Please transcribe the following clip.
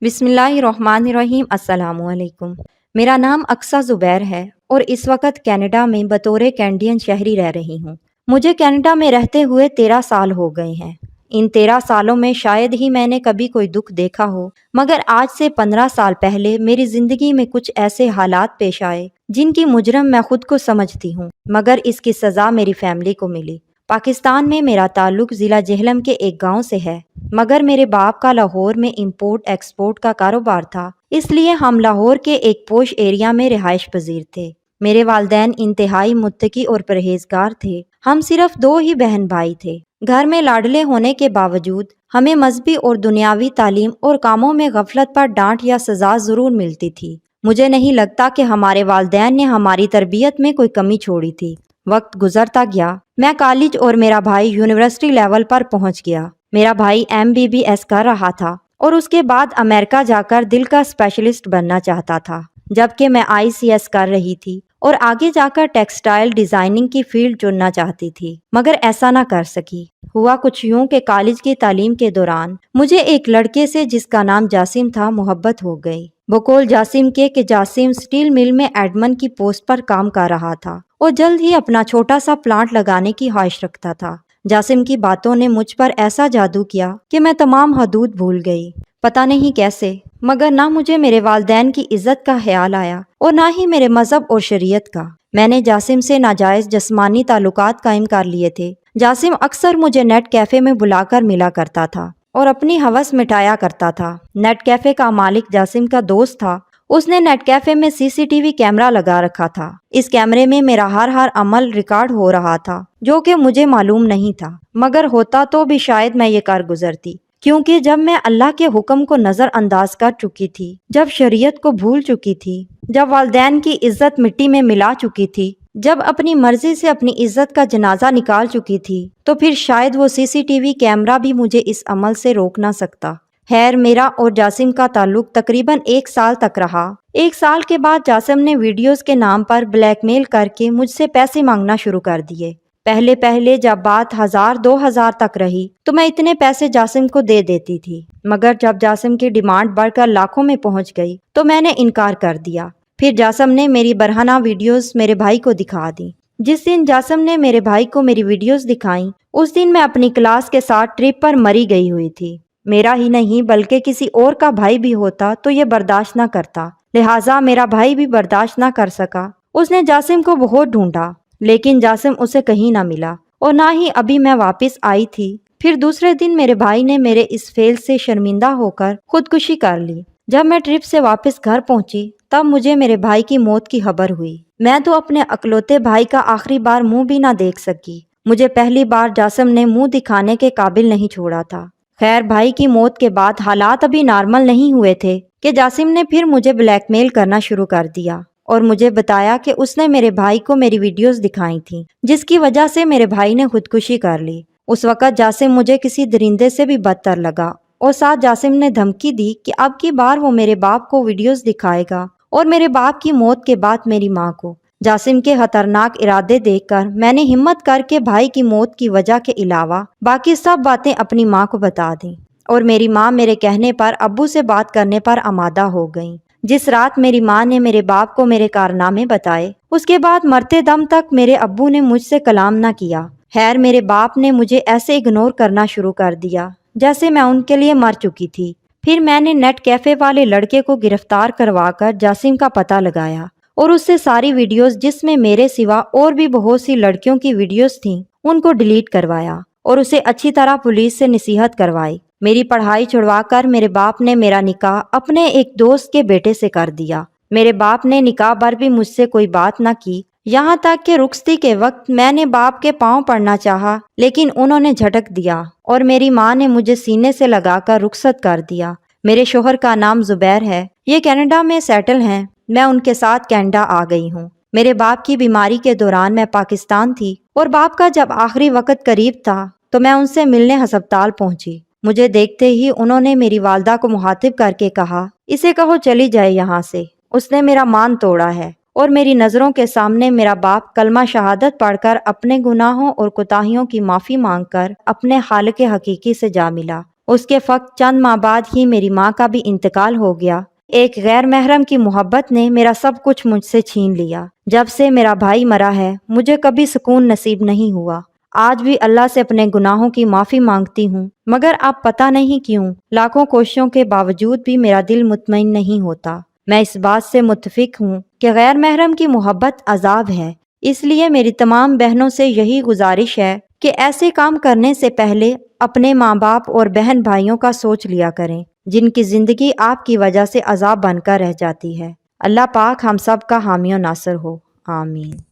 بسم اللہ الرحمن الرحیم۔ السلام علیکم۔ میرا نام اقصیٰ زبیر ہے اور اس وقت کینیڈا میں بطور کینیڈین شہری رہ رہی ہوں۔ مجھے کینیڈا میں رہتے ہوئے 13 سال ہو گئے ہیں۔ ان 13 سالوں میں شاید ہی میں نے کبھی کوئی دکھ دیکھا ہو، مگر آج سے 15 سال پہلے میری زندگی میں کچھ ایسے حالات پیش آئے جن کی مجرم میں خود کو سمجھتی ہوں، مگر اس کی سزا میری فیملی کو ملی۔ پاکستان میں میرا تعلق ضلع جہلم کے ایک گاؤں سے ہے، مگر میرے باپ کا لاہور میں امپورٹ ایکسپورٹ کا کاروبار تھا، اس لیے ہم لاہور کے ایک پوش ایریا میں رہائش پذیر تھے۔ میرے والدین انتہائی متقی اور پرہیزگار تھے۔ ہم صرف 2 ہی بہن بھائی تھے۔ گھر میں لاڈلے ہونے کے باوجود ہمیں مذہبی اور دنیاوی تعلیم اور کاموں میں غفلت پر ڈانٹ یا سزا ضرور ملتی تھی۔ مجھے نہیں لگتا کہ ہمارے والدین نے ہماری تربیت میں کوئی کمی چھوڑی تھی۔ وقت گزرتا گیا، میں کالج اور میرا بھائی یونیورسٹی لیول پر پہنچ گیا۔ میرا بھائی MBBS کر رہا تھا اور اس کے بعد امریکہ جا کر دل کا اسپیشلسٹ بننا چاہتا تھا، جبکہ میں ICS کر رہی تھی اور آگے جا کر ٹیکسٹائل ڈیزائننگ کی فیلڈ چننا چاہتی تھی، مگر ایسا نہ کر سکی۔ ہوا کچھ یوں کہ کالج کی تعلیم کے دوران مجھے ایک لڑکے سے جس کا نام جاسم تھا محبت ہو گئی۔ بقول جاسم کے کہ جاسم سٹیل مل میں ایڈمن کی پوسٹ پر کام کر رہا تھا اور جلد ہی اپنا چھوٹا سا پلانٹ لگانے کی خواہش رکھتا تھا۔ جاسم کی باتوں نے مجھ پر ایسا جادو کیا کہ میں تمام حدود بھول گئی۔ پتہ نہیں کیسے، مگر نہ مجھے میرے والدین کی عزت کا خیال آیا اور نہ ہی میرے مذہب اور شریعت کا۔ میں نے جاسم سے ناجائز جسمانی تعلقات قائم کر لیے تھے۔ جاسم اکثر مجھے نیٹ کیفے میں بلا کر ملا کرتا تھا اور اپنی ہوس مٹایا کرتا تھا۔ نیٹ کیفے کا مالک جاسم کا دوست تھا۔ اس نے نیٹ کیفے میں CCTV کیمرہ لگا رکھا تھا۔ اس کیمرے میں میرا ہر عمل ریکارڈ ہو رہا تھا، جو کہ مجھے معلوم نہیں تھا، مگر ہوتا تو بھی شاید میں یہ کر گزرتی، کیونکہ جب میں اللہ کے حکم کو نظر انداز کر چکی تھی، جب شریعت کو بھول چکی تھی، جب والدین کی عزت مٹی میں ملا چکی تھی، جب اپنی مرضی سے اپنی عزت کا جنازہ نکال چکی تھی، تو پھر شاید وہ CCTV کیمرہ بھی مجھے اس عمل سے روک نہ سکتا۔ خیر، میرا اور جاسم کا تعلق تقریباً 1 سال تک رہا۔ 1 سال کے بعد جاسم نے ویڈیوز کے نام پر بلیک میل کر کے مجھ سے پیسے مانگنا شروع کر دیے۔ پہلے جب بات 1000-2000 تک رہی تو میں اتنے پیسے جاسم کو دے دیتی تھی، مگر جب جاسم کی ڈیمانڈ بڑھ کر لاکھوں میں پہنچ گئی تو میں نے انکار کر دیا۔ پھر جاسم نے میری برہنہ ویڈیوز میرے بھائی کو دکھا دی۔ جس دن جاسم نے میرے بھائی کو میری ویڈیوز دکھائیں، اس دن میں اپنی کلاس کے ساتھ ٹرپ پر مری گئی ہوئی تھی۔ میرا ہی نہیں بلکہ کسی اور کا بھائی بھی ہوتا تو یہ برداشت نہ کرتا، لہٰذا میرا بھائی بھی برداشت نہ کر سکا۔ اس نے جاسم کو بہت ڈھونڈا، لیکن جاسم اسے کہیں نہ ملا اور نہ ہی ابھی میں واپس آئی تھی۔ پھر دوسرے دن میرے بھائی نے میرے اس فیل سے شرمندہ ہو کر خودکشی کر لی۔ جب میں ٹرپ سے واپس گھر پہنچی تب مجھے میرے بھائی کی موت کی خبر ہوئی۔ میں تو اپنے اکلوتے بھائی کا آخری بار منہ بھی نہ دیکھ سکی۔ مجھے پہلی بار جاسم نے منہ دکھانے کے قابل نہیں چھوڑا تھا۔ خیر، بھائی کی موت کے بعد حالات ابھی نارمل نہیں ہوئے تھے کہ جاسم نے پھر مجھے بلیک میل کرنا شروع کر دیا اور مجھے بتایا کہ اس نے میرے بھائی کو میری ویڈیوز دکھائی تھیں، جس کی وجہ سے میرے بھائی نے خودکشی کر لی۔ اس وقت جاسم مجھے کسی درندے سے بھی بدتر لگا اور ساتھ جاسم نے دھمکی دی کہ اب کی بار وہ میرے باپ کو ویڈیوز دکھائے گا اور میرے باپ کی موت کے بعد میری ماں کو۔ جاسم کے خطرناک ارادے دیکھ کر میں نے ہمت کر کے بھائی کی موت کی وجہ کے علاوہ باقی سب باتیں اپنی ماں کو بتا دیں اور میری ماں میرے کہنے پر ابو سے بات کرنے پر آمادہ ہو گئیں۔ جس رات میری ماں نے میرے باپ کو میرے کارنامے بتائے، اس کے بعد مرتے دم تک میرے ابو نے مجھ سے کلام نہ کیا۔ خیر، میرے باپ نے مجھے ایسے اگنور کرنا شروع کر دیا جیسے میں ان کے لیے مر چکی تھی۔ پھر میں نے نیٹ کیفے والے لڑکے کو گرفتار کروا کر جاسم کا پتہ لگایا اور اس سے ساری ویڈیوز جس میں میرے سوا اور بھی بہت سی لڑکیوں کی ویڈیوز تھیں ان کو ڈیلیٹ کروایا اور اسے اچھی طرح پولیس سے نصیحت کروائی۔ میری پڑھائی چھڑوا کر میرے باپ نے میرا نکاح اپنے ایک دوست کے بیٹے سے کر دیا۔ میرے باپ نے نکاح پر بھی مجھ سے کوئی بات نہ کی، یہاں تک کہ رخصتی کے وقت میں نے باپ کے پاؤں پڑنا چاہا لیکن انہوں نے جھٹک دیا اور میری ماں نے مجھے سینے سے لگا کر رخصت کر دیا۔ میرے شوہر کا نام زبیر ہے، یہ کینیڈا میں سیٹل ہیں، میں ان کے ساتھ کینیڈا آ گئی ہوں۔ میرے باپ کی بیماری کے دوران میں پاکستان تھی اور باپ کا جب آخری وقت قریب تھا تو میں ان سے ملنے ہسپتال پہنچی۔ مجھے دیکھتے ہی انہوں نے میری والدہ کو مخاطب کر کے کہا، اسے کہو چلی جائے یہاں سے، اس نے میرا مان توڑا ہے۔ اور میری نظروں کے سامنے میرا باپ کلمہ شہادت پڑھ کر اپنے گناہوں اور کوتاہیوں کی معافی مانگ کر اپنے خالق حقیقی سے جا ملا اس کے فقط چند ماہ بعد ہی میری ماں کا بھی انتقال ہو گیا۔ ایک غیر محرم کی محبت نے میرا سب کچھ مجھ سے چھین لیا۔ جب سے میرا بھائی مرا ہے مجھے کبھی سکون نصیب نہیں ہوا۔ آج بھی اللہ سے اپنے گناہوں کی معافی مانگتی ہوں، مگر اب پتہ نہیں کیوں لاکھوں کوششوں کے باوجود بھی میرا دل مطمئن نہیں ہوتا۔ میں اس بات سے متفق ہوں کہ غیر محرم کی محبت عذاب ہے، اس لیے میری تمام بہنوں سے یہی گزارش ہے کہ ایسے کام کرنے سے پہلے اپنے ماں باپ اور بہن بھائیوں کا سوچ لیا کریں، جن کی زندگی آپ کی وجہ سے عذاب بن کر رہ جاتی ہے۔ اللہ پاک ہم سب کا حامی و ناصر ہو، آمین۔